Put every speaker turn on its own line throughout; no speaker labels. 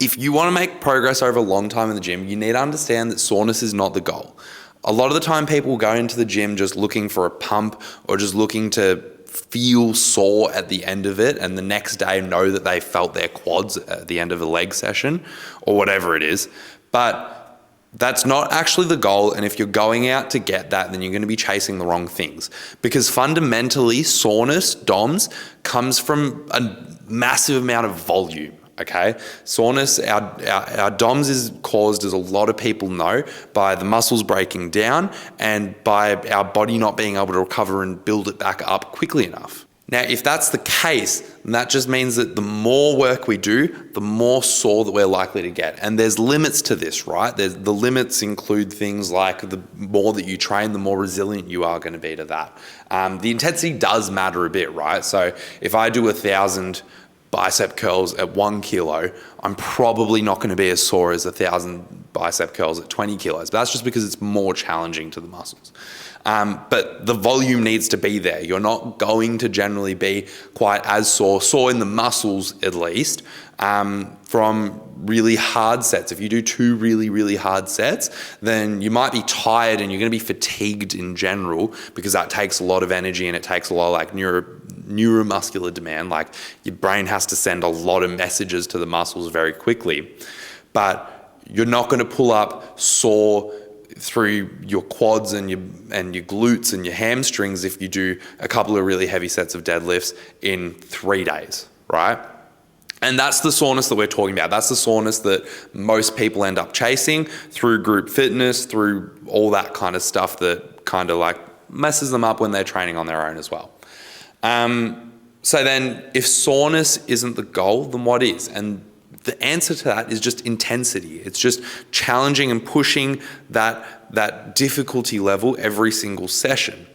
if you want to make progress over a long time in the gym, you need to understand that soreness is not the goal. A lot of the time people go into the gym just looking for a pump or just looking to feel sore at the end of it, and the next day know that they felt their quads at the end of a leg session or whatever it is. But that's not actually the goal, and if you're going out to get that, then you're going to be chasing the wrong things. Because fundamentally, soreness, DOMS, comes from a massive amount of volume. Okay, soreness, our DOMS is caused, as a lot of people know, by the muscles breaking down and by our body not being able to recover and build it back up quickly enough. Now, if that's the case, then that just means that the more work we do, the more sore that we're likely to get. And there's limits to this, right? The limits include things like the more that you train, the more resilient you are going to be to that. The intensity does matter a bit, right? So if I do 1,000 bicep curls at 1 kilo, I'm probably not going to be as sore as 1,000 bicep curls at 20 kilos. But that's just because it's more challenging to the muscles. But the volume needs to be there. You're not going to generally be quite as sore in the muscles at least, from really hard sets. If you do 2 really, really hard sets, then you might be tired and you're going to be fatigued in general, because that takes a lot of energy and it takes a lot of like neuromuscular demand. Like your brain has to send a lot of messages to the muscles very quickly. But you're not going to pull up sore through your quads and your glutes and your hamstrings if you do a couple of really heavy sets of deadlifts in 3 days, right? And that's the soreness that we're talking about. That's the soreness that most people end up chasing through group fitness, through all that kind of stuff that kind of like messes them up when they're training on their own as well. So then if soreness isn't the goal, then what is? And the answer to that is just intensity. It's just challenging and pushing that difficulty level every single session.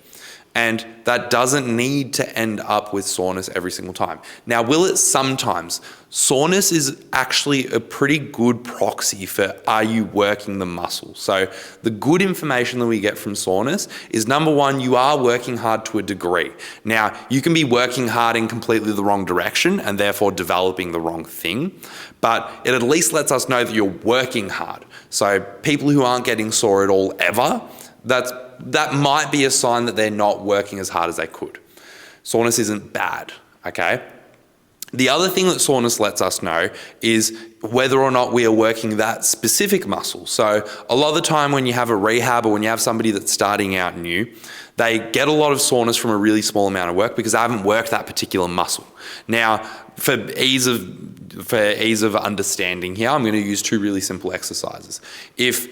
And that doesn't need to end up with soreness every single time. Now, will it sometimes? Soreness is actually a pretty good proxy for, are you working the muscle? So the good information that we get from soreness is, number one, you are working hard to a degree. Now, you can be working hard in completely the wrong direction and therefore developing the wrong thing, but it at least lets us know that you're working hard. So people who aren't getting sore at all ever, that might be a sign that they're not working as hard as they could. Soreness isn't bad, okay? The other thing that soreness lets us know is whether or not we are working that specific muscle. So a lot of the time when you have a rehab or when you have somebody that's starting out new, they get a lot of soreness from a really small amount of work because they haven't worked that particular muscle. Now, for ease of understanding here, I'm going to use 2 really simple exercises. If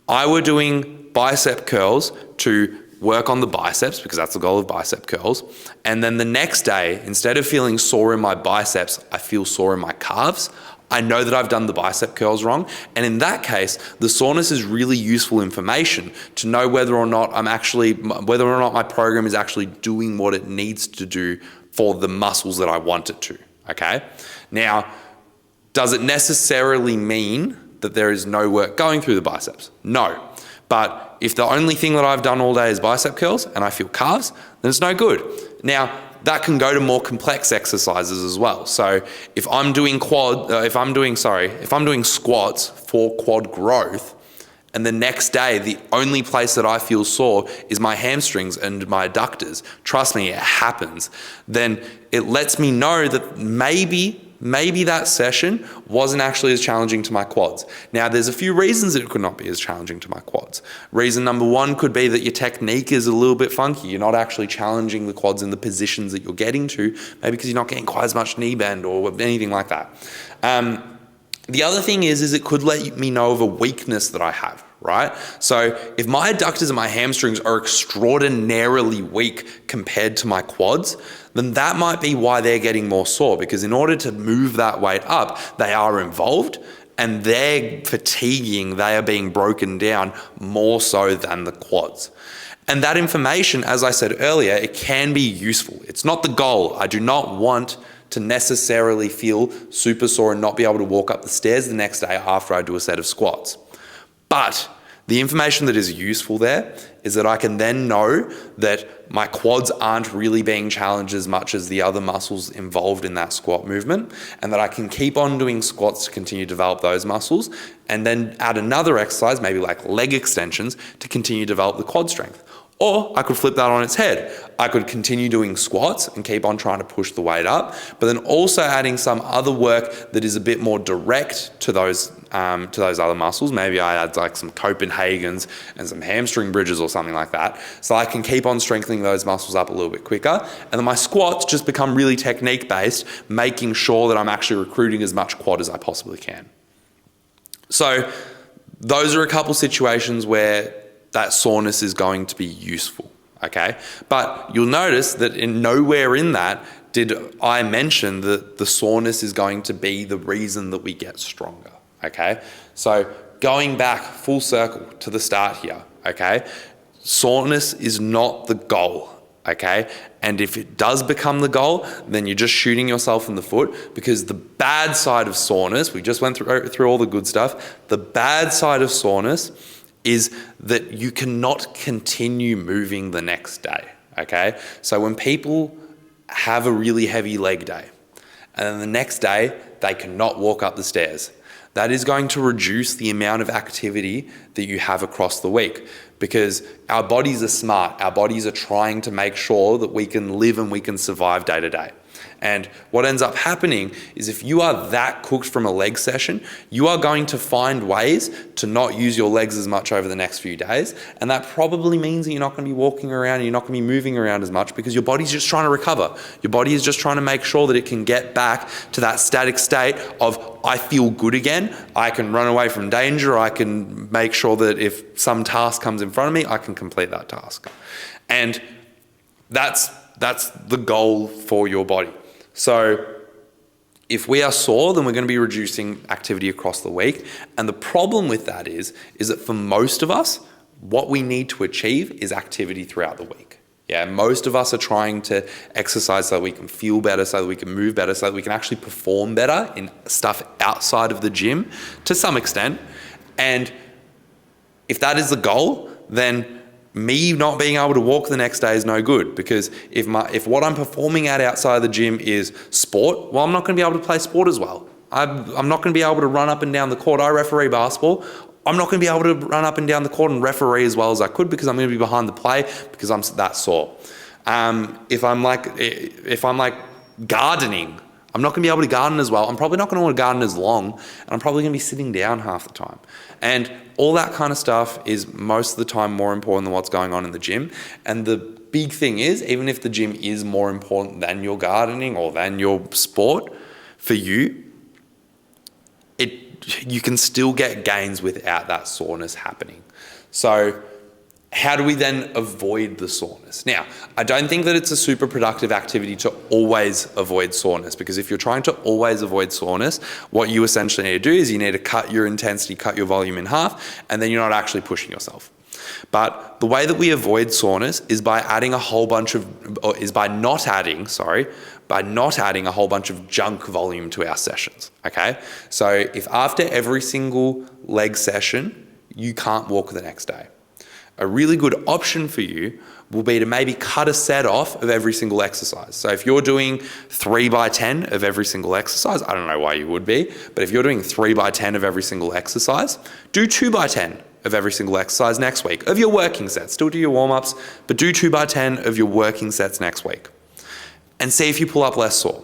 I were doing bicep curls to work on the biceps, because that's the goal of bicep curls, and then the next day, instead of feeling sore in my biceps, I feel sore in my calves, I know that I've done the bicep curls wrong. And in that case, the soreness is really useful information to know whether or not my program is actually doing what it needs to do for the muscles that I want it to, okay? Now, does it necessarily mean that there is no work going through the biceps? No. But if the only thing that I've done all day is bicep curls and I feel calves, then it's no good. Now, that can go to more complex exercises as well. So if I'm doing squats for quad growth, and the next day, the only place that I feel sore is my hamstrings and my adductors, trust me, it happens, then it lets me know that maybe that session wasn't actually as challenging to my quads. Now, there's a few reasons it could not be as challenging to my quads. Reason number one could be that your technique is a little bit funky. You're not actually challenging the quads in the positions that you're getting to, maybe because you're not getting quite as much knee bend or anything like that. The other thing is it could let me know of a weakness that I have, right? So if my adductors and my hamstrings are extraordinarily weak compared to my quads, then that might be why they're getting more sore, because in order to move that weight up, they are involved and they're fatiguing, they are being broken down more so than the quads. And that information, as I said earlier, it can be useful. It's not the goal. I do not want to necessarily feel super sore and not be able to walk up the stairs the next day after I do a set of squats. But The information that is useful there is that I can then know that my quads aren't really being challenged as much as the other muscles involved in that squat movement, and that I can keep on doing squats to continue to develop those muscles, and then add another exercise, maybe like leg extensions, to continue to develop the quad strength. Or I could flip that on its head. I could continue doing squats and keep on trying to push the weight up, but then also adding some other work that is a bit more direct to those other muscles. Maybe I add like some Copenhagen's and some hamstring bridges or something like that, so I can keep on strengthening those muscles up a little bit quicker. And then my squats just become really technique based, making sure that I'm actually recruiting as much quad as I possibly can. So those are a couple situations where that soreness is going to be useful, okay? But you'll notice that nowhere in that did I mention that the soreness is going to be the reason that we get stronger, okay? So going back full circle to the start here, okay? Soreness is not the goal, okay? And if it does become the goal, then you're just shooting yourself in the foot, because the bad side of soreness, we just went through all the good stuff, the bad side of soreness is that you cannot continue moving the next day, okay? So when people have a really heavy leg day, and then the next day they cannot walk up the stairs, that is going to reduce the amount of activity that you have across the week, because our bodies are smart. Our bodies are trying to make sure that we can live and we can survive day to day. And what ends up happening is if you are that cooked from a leg session, you are going to find ways to not use your legs as much over the next few days. And that probably means that you're not going to be walking around and you're not going to be moving around as much, because your body's just trying to recover. Your body is just trying to make sure that it can get back to that static state of, I feel good again, I can run away from danger, I can make sure that if some task comes in front of me, I can complete that task. And that's the goal for your body. So if we are sore, then we're going to be reducing activity across the week. And the problem with that is that for most of us, what we need to achieve is activity throughout the week. Yeah, most of us are trying to exercise so that we can feel better, so that we can move better, so that we can actually perform better in stuff outside of the gym to some extent. And if that is the goal, then me not being able to walk the next day is no good, because if what I'm performing at outside of the gym is sport, well, I'm not going to be able to play sport as well. I'm not going to be able to run up and down the court. I referee basketball. I'm not going to be able to run up and down the court and referee as well as I could, because I'm going to be behind the play because I'm that sore. If I'm like gardening, I'm not going to be able to garden as well. I'm probably not going to want to garden as long, and I'm probably going to be sitting down half the time. And all that kind of stuff is most of the time more important than what's going on in the gym. And the big thing is, even if the gym is more important than your gardening or than your sport for you, you can still get gains without that soreness happening. So how do we then avoid the soreness? Now, I don't think that it's a super productive activity to always avoid soreness, because if you're trying to always avoid soreness, what you essentially need to do is you need to cut your intensity, cut your volume in half, and then you're not actually pushing yourself. But the way that we avoid soreness is by not adding a whole bunch of junk volume to our sessions, okay? So if after every single leg session, you can't walk the next day, a really good option for you will be to maybe cut a set off of every single exercise. So if you're doing 3x10 of every single exercise, I don't know why you would be, but if you're doing 3x10 of every single exercise, do 2x10 of every single exercise next week of your working sets. Still do your warm-ups, but do 2x10 of your working sets next week. And see if you pull up less sore.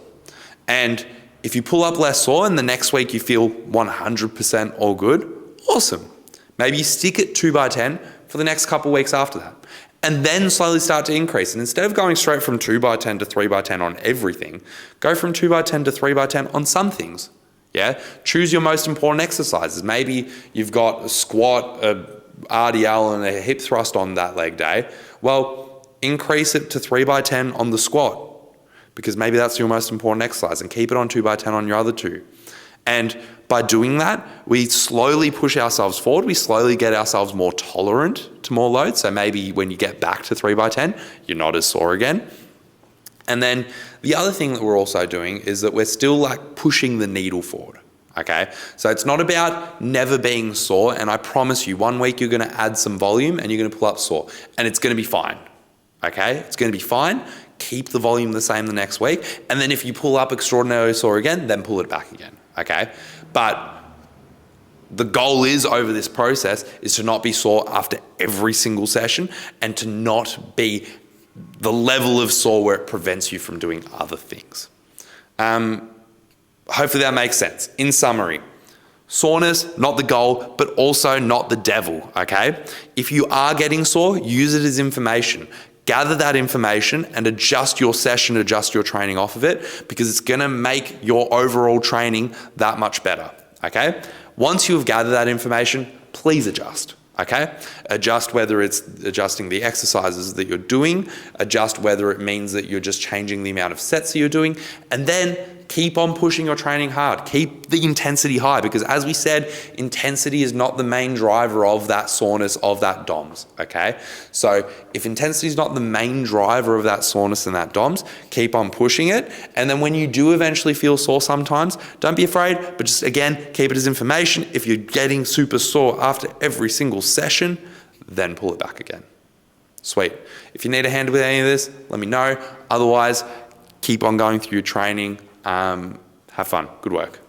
And if you pull up less sore and the next week you feel 100% all good, awesome. Maybe you stick at 2x10 for the next couple of weeks after that, and then slowly start to increase. And instead of going straight from 2x10 to 3x10 on everything, go from 2x10 to 3x10 on some things. Yeah, choose your most important exercises. Maybe you've got a squat, a RDL, and a hip thrust on that leg day. Well, increase it to 3x10 on the squat, because maybe that's your most important exercise, and keep it on 2x10 on your other two. And by doing that, we slowly push ourselves forward. We slowly get ourselves more tolerant to more load. So maybe when you get back to 3x10, you're not as sore again. And then the other thing that we're also doing is that we're still like pushing the needle forward. Okay, so it's not about never being sore, and I promise you, 1 week you're going to add some volume and you're going to pull up sore, and it's going to be fine. Okay, it's going to be fine. Keep the volume the same the next week, and then if you pull up extraordinarily sore again, then pull it back again. Okay, but the goal is over this process is to not be sore after every single session and to not be the level of sore where it prevents you from doing other things. Hopefully that makes sense. In summary, soreness, not the goal, but also not the devil, okay? If you are getting sore, use it as information. Gather that information and adjust your session, adjust your training off of it, because it's gonna make your overall training that much better, okay? Once you have gathered that information, please adjust. Okay? Adjust whether it's adjusting the exercises that you're doing, adjust whether it means that you're just changing the amount of sets that you're doing, and then keep on pushing your training hard. Keep the intensity high, because as we said, intensity is not the main driver of that soreness, of that DOMS, okay? So if intensity is not the main driver of that soreness and that DOMS, keep on pushing it. And then when you do eventually feel sore sometimes, don't be afraid, but just again, keep it as information. If you're getting super sore after every single session, then pull it back again. Sweet. If you need a hand with any of this, let me know. Otherwise, keep on going through your training. Have fun. Good work.